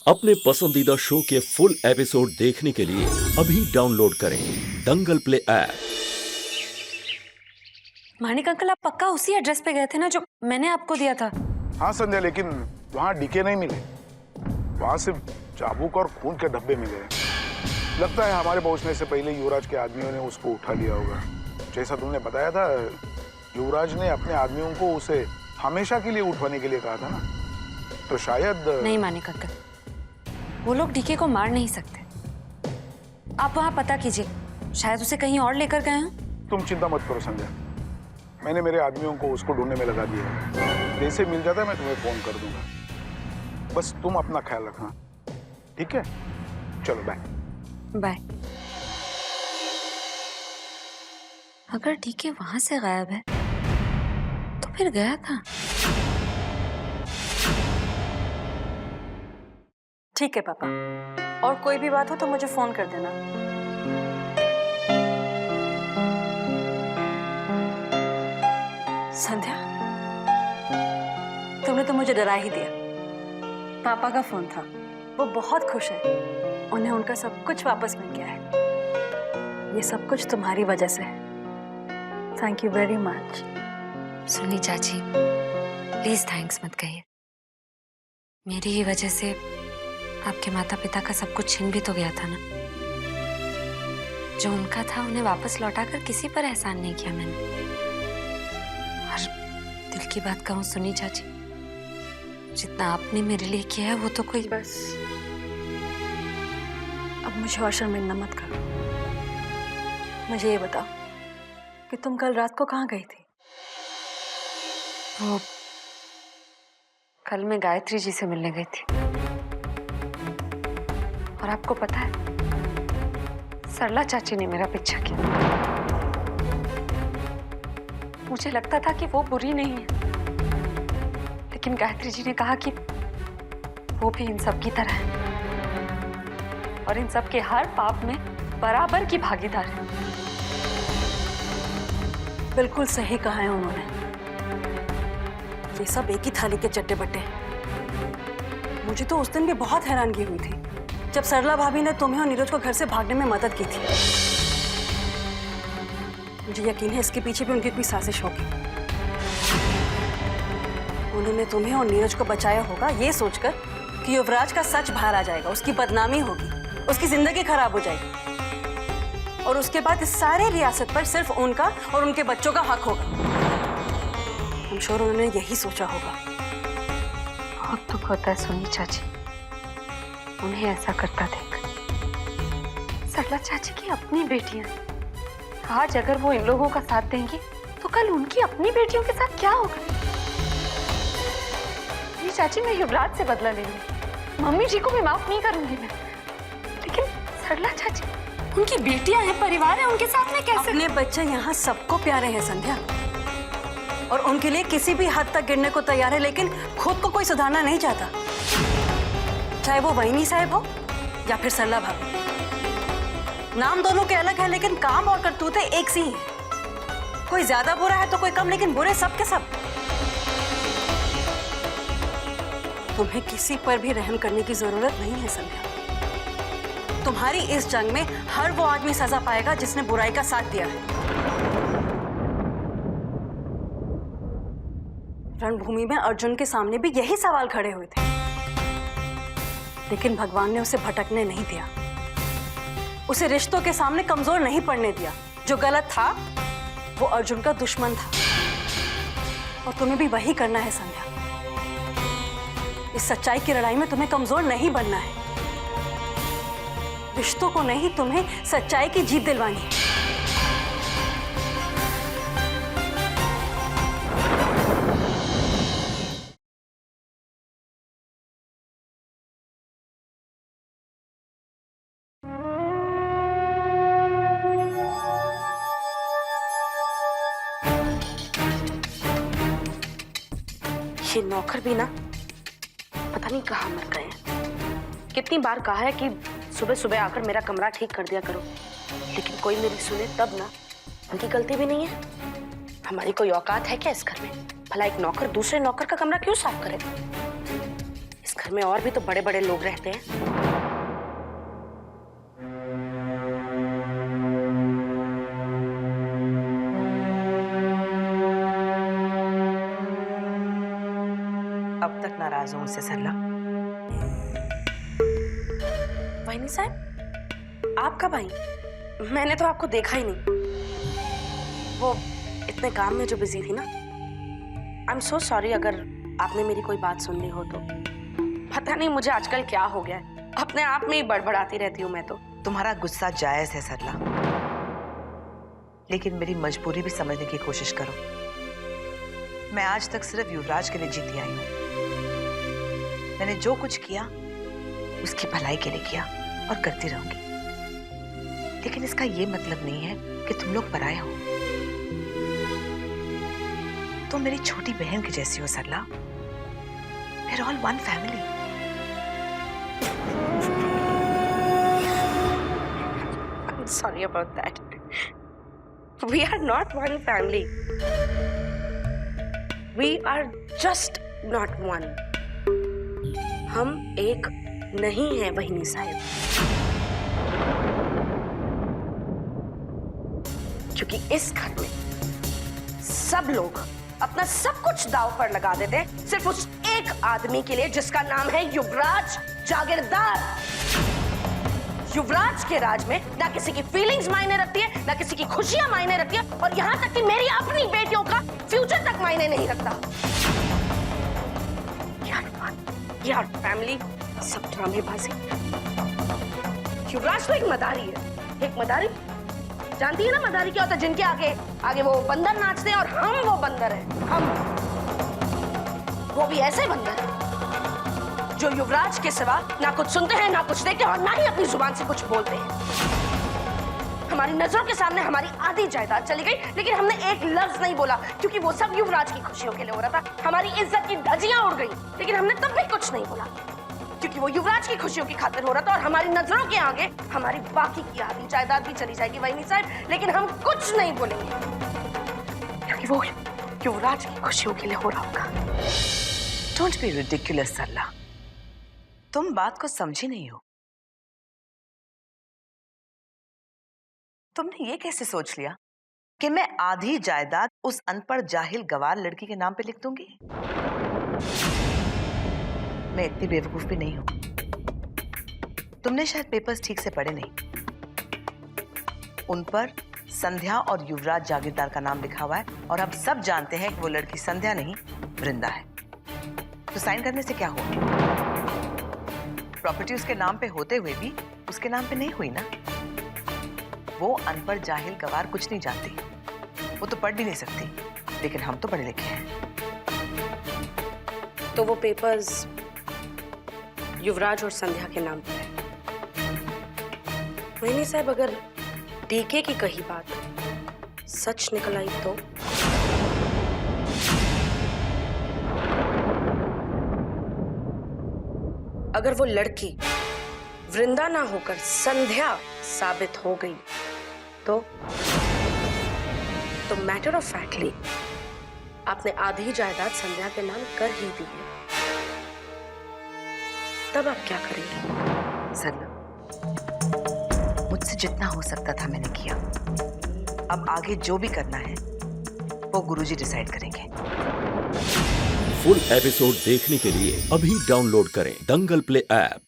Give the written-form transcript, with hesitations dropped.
अपने पसंदीदा शो के फुल एपिसोड देखने के लिए अभी डाउनलोड करें दंगल प्ले ऐप। मानिक अंकल, आप पक्का उसी एड्रेस पे गए थे ना जो मैंने आपको दिया था? हाँ संध्या, लेकिन वहाँ डीके नहीं मिले। वहाँ सिर्फ चाबुक और खून के डब्बे मिले। लगता है हमारे पहुंचने से पहले युवराज के आदमियों ने उसको उठा लिया होगा। जैसा तुमने बताया था, युवराज ने अपने आदमियों को उसे हमेशा के लिए उठवाने के लिए कहा था ना, तो शायद। नहीं मानिक अंकल, वो लोग डीके को मार नहीं सकते। आप वहाँ पता कीजिए, शायद उसे कहीं और लेकर गए हो। तुम चिंता मत करो संध्या, मैंने मेरे आदमियों को उसको ढूंढने में लगा दिया है। जैसे मिल जाता है मैं तुम्हें फोन कर दूंगा। बस तुम अपना ख्याल रखना, ठीक है? चलो बाय। बाय। अगर डीके वहां से गायब है तो फिर गया था। ठीक है पापा, और कोई भी बात हो तो मुझे फोन कर देना। संध्या, तुमने तो मुझे डरा ही दिया। पापा का फोन था, वो बहुत खुश है। उन्हें उनका सब कुछ वापस मिल गया है। ये सब कुछ तुम्हारी वजह से है। Thank you very much. सुनी चाची, प्लीज थैंक्स मत कहिए। मेरी ही वजह से आपके माता पिता का सब कुछ छिन भी तो गया था ना। जो उनका था उन्हें वापस लौटाकर किसी पर एहसान नहीं किया मैंने। और दिल की बात कहूँ सुनी चाची, जितना आपने मेरे लिए किया है वो तो कोई। बस अब मुझे और शर्मिंदा मत करो। मुझे ये बताओ कि तुम कल रात को कहाँ गई थी? वो कल मैं गायत्री जी से मिलने गई थी। और आपको पता है, सरला चाची ने मेरा पीछा किया। मुझे लगता था कि वो बुरी नहीं है, लेकिन गायत्री जी ने कहा कि वो भी इन सब की तरह है और इन सब के हर पाप में बराबर की भागीदार है। बिल्कुल सही कहा है उन्होंने। ये सब एक ही थाली के चट्टे बट्टे हैं। मुझे तो उस दिन भी बहुत हैरानगी हुई थी जब सरला भाभी ने तुम्हें और नीरज को घर से भागने में मदद की थी। मुझे यकीन है इसके पीछे भी उनकी कोई साजिश होगी। उन्होंने तुम्हें और नीरज को बचाया होगा ये सोचकर कि युवराज का सच बाहर आ जाएगा, उसकी बदनामी होगी, उसकी जिंदगी खराब हो जाएगी और उसके बाद इस सारे रियासत पर सिर्फ उनका और उनके बच्चों का हक होगा। I'm sure उन्होंने यही सोचा होगा। बहुत दुख होता है सुनी चाची उन्हें ऐसा करता देख। सरला चाची की अपनी बेटियां, आज अगर वो इन लोगों का साथ देंगी तो कल उनकी अपनी बेटियों के साथ क्या होगा? ये चाची, मैं युवराज से बदला ले लूंगी, मम्मी जी को भी माफ नहीं करूंगी मैं, लेकिन सरला चाची, उनकी बेटियां हैं, परिवार है, उनके साथ में कैसे? अपने बच्चे यहाँ सबको प्यारे हैं संध्या, और उनके लिए किसी भी हद तक गिरने को तैयार है, लेकिन खुद को कोई सुधारना नहीं चाहता, चाहे वो वहीनी साहब हो या फिर सरला भाभी। नाम दोनों के अलग है, लेकिन काम और करतूतें एक सी हैं। कोई ज्यादा बुरा है तो कोई कम, लेकिन बुरे सब के सब। तुम्हें किसी पर भी रहम करने की जरूरत नहीं है संध्या। तुम्हारी इस जंग में हर वो आदमी सजा पाएगा जिसने बुराई का साथ दिया है। रणभूमि में अर्जुन के सामने भी यही सवाल खड़े हुए थे, लेकिन भगवान ने उसे भटकने नहीं दिया, उसे रिश्तों के सामने कमजोर नहीं पड़ने दिया। जो गलत था वो अर्जुन का दुश्मन था, और तुम्हें भी वही करना है संध्या। इस सच्चाई की लड़ाई में तुम्हें कमजोर नहीं बनना है। रिश्तों को नहीं, तुम्हें सच्चाई की जीत दिलवानी है। ये नौकर भी ना पता नहीं कहाँ मर गए हैं। कितनी बार कहा है कि सुबह सुबह आकर मेरा कमरा ठीक कर दिया करो, लेकिन कोई मेरी सुने तब ना। उनकी गलती भी नहीं है। हमारी कोई औकात है क्या इस घर में? भला एक नौकर दूसरे नौकर का कमरा क्यों साफ करे? इस घर में और भी तो बड़े बड़े लोग रहते हैं। अब तक नाराज हूं मुझसे सरला। वहीनी साहब, आपका भाई? मैंने तो आपको देखा ही नहीं। वो इतने काम में जो बिजी थी ना। आई एम सो सॉरी अगर आपने मेरी कोई बात सुननी हो तो। पता नहीं मुझे आजकल क्या हो गया है, अपने आप में ही बड़बड़ाती रहती हूँ मैं तो। तुम्हारा गुस्सा जायज है सरला, लेकिन मेरी मजबूरी भी समझने की कोशिश करो। मैं आज तक सिर्फ युवराज के लिए जीती आई हूँ। मैंने जो कुछ किया उसकी भलाई के लिए किया और करती रहूंगी, लेकिन इसका ये मतलब नहीं है कि तुम लोग पराये हो। तुम मेरी छोटी बहन की जैसी हो सरला। We're all one family. I'm sorry about that. We are not one family. We are just not one. हम एक नहीं हैं वहीनी साहब, क्योंकि इस घर में सब लोग अपना सब कुछ दांव पर लगा देते हैं सिर्फ उस एक आदमी के लिए जिसका नाम है युवराज जागीरदार। युवराज के राज में ना किसी की फीलिंग्स मायने रखती है, ना किसी की खुशियां मायने रखती है, और यहां तक कि मेरी अपनी बेटियों का फ्यूचर तक मायने नहीं रखता। यार फैमिली सब ड्रामेबाजी। युवराज तो एक मदारी है, एक मदारी। जानती है ना मदारी क्या होता है? जिनके आगे आगे वो बंदर नाचते हैं और हम वो बंदर हैं। हम वो भी ऐसे बंदर हैं जो युवराज के सिवा ना कुछ सुनते हैं, ना कुछ देखते हैं, और ना ही अपनी जुबान से कुछ बोलते हैं। हमारी नजरों के सामने हमारी आधी जायदाद चली गई, लेकिन हमने एक लफ्ज नहीं बोला, क्योंकि वो सब युवराज की खुशियों के लिए हो रहा था। हमारी इज्जत की धज्जियां उड़ गई, लेकिन हमने तब भी कुछ नहीं बोला, क्योंकि वो युवराज की खुशियों की खातिर हो रहा था। और हमारी नजरों के आगे हमारी बाकी की आधी जायदाद भी चली जाएगी वहीनी साहब, लेकिन हम कुछ नहीं बोलेंगे, क्योंकि वो युवराज की खुशियों के लिए हो रहा होगा। Don't be ridiculous सरला, तुम बात को समझी नहीं हो। तुमने ये कैसे सोच लिया कि मैं आधी जायदाद उस अनपढ़ जाहिल गवार लड़की के नाम पे लिख दूंगी? मैं इतनी बेवकूफ भी नहीं हूं। तुमने शायद पेपर्स ठीक से पढ़े नहीं। उन पर संध्या और युवराज जागीरदार का नाम लिखा हुआ है, और अब सब जानते हैं कि वो लड़की संध्या नहीं वृंदा है। तो साइन करने से क्या हुआ? प्रॉपर्टी उसके नाम पे होते हुए भी उसके नाम पे नहीं हुई ना। वो अनपढ़ जाहिल गवार कुछ नहीं जानती, वो तो पढ़ भी नहीं सकती, लेकिन हम तो पढ़े लिखे हैं। तो वो पेपर्स युवराज और संध्या के नाम पर है। वहीनी साहब, अगर डीके की कही बात सच निकल आई तो? अगर वो लड़की वृंदा ना होकर संध्या साबित हो गई तो मैटर ऑफ फैक्टली आपने आधी जायदाद संध्या के नाम कर ही दी है। तब आप क्या करेंगे? सरला, मुझसे जितना हो सकता था मैंने किया। अब आगे जो भी करना है वो गुरुजी डिसाइड करेंगे। फुल एपिसोड देखने के लिए अभी डाउनलोड करें दंगल प्ले ऐप।